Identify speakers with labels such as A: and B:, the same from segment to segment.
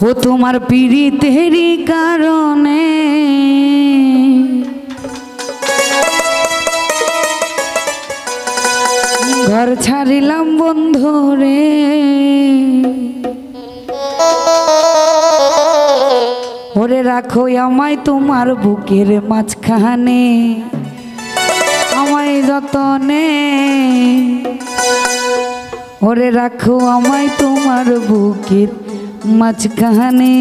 A: वो तुम्हार पीड़ी तेरी कारणे घर छाड़िलाम बंधु रे ओरे राखो आमाय तुम्हार बुकेर माझखाने आमाय जतने ओरे राखो आमाय तुम्हार बुकेर माझखाने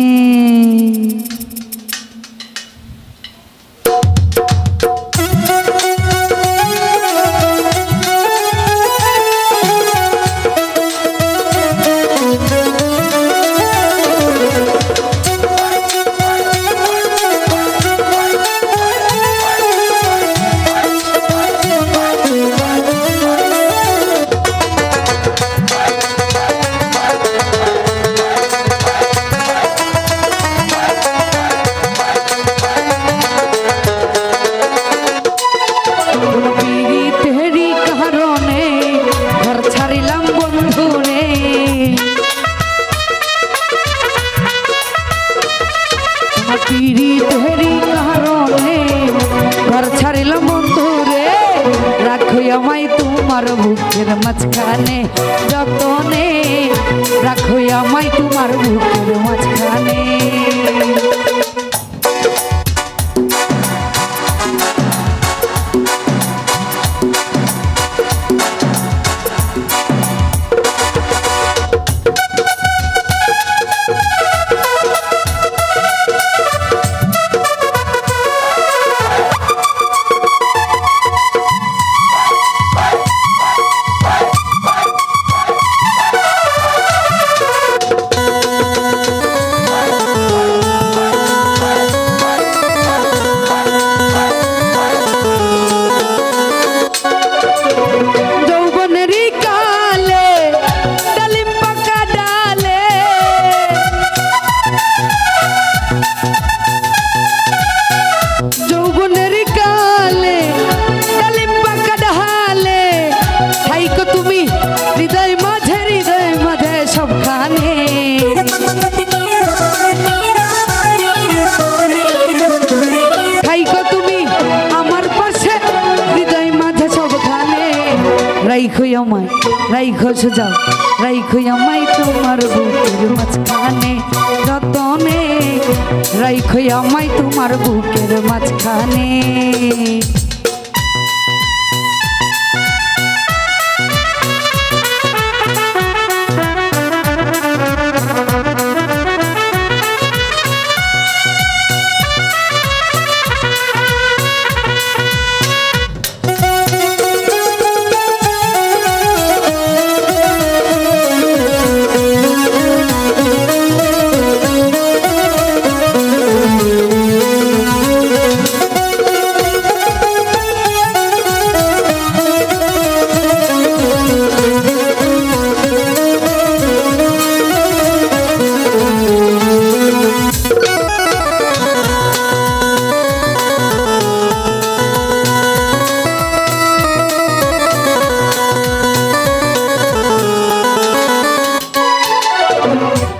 A: तुम्हार बुकेर माझखाने जतने राखो आमाय तुम्हार बुकेर माझखाने राइखो सुजाओ राइखो आमाय तुम्हार बुकेर माझखाने जतने राइखो आमाय तुम्हार बुकेर माझखाने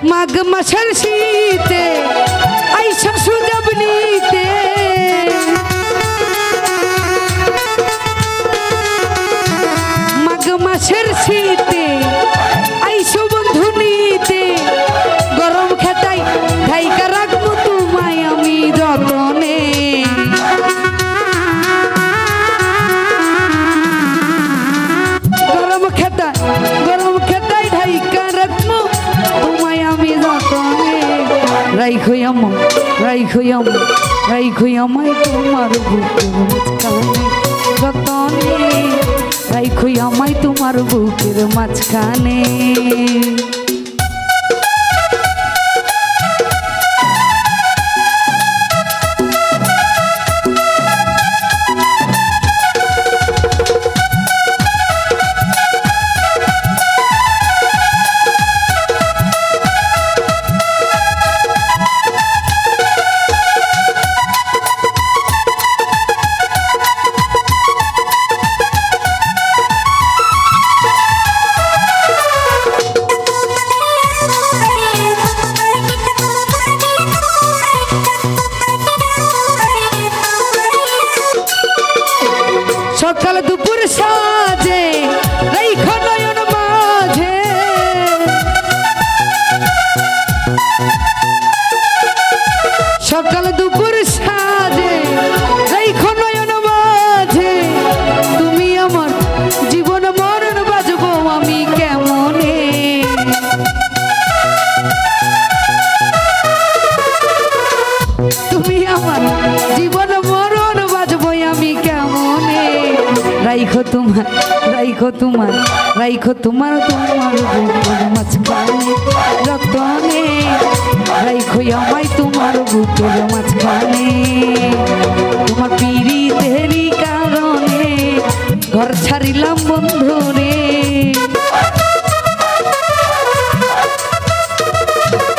A: माघ मासेर शीते आइसा सुजाब नीते माघ मासेर शीते आइसो बंधु नीते गरम खेताय ढाइका राखबो तुम्हाय आमी जतने गरम खेताय ढाइका राखबो राइखो आमाय तुम्हार बुकेर माझखाने जतने राइखो आमाय तुम्हार बुकेर माझखाने সকাল দুপুর সাজে রাইখো নয়ন মাঝে সকাল দুপুর সাজে রাইখো নয়ন মাঝে তুমি আমার জীবন মরণ বাজবো আমি কেমনে তুমি আমার জীবন মরণ বাজবো আমি কেমনে রাইখো তোমার রাইখো তোমার রাইখো তোমার তোমার বুকের মাঝখানে যতনে রাইখো আমায় তোমার বুকের মাঝখানে তোমার পিরিতেরই কারণে ঘর ছাড়িলাম বন্ধু রে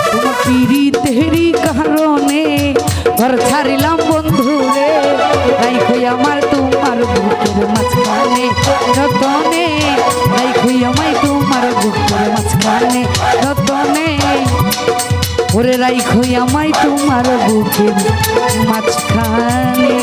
A: তোমার পিরিতেরই কারণে ঘর ছাড়িলাম বন্ধু রে রাইখো আমার তোমার বুকের মাঝখানে যতনে রাইখো আমায় তোমার বুকের মাঝখানে যতনে ওরে রাইখো আমায় তোমার বুকের মাঝখানে।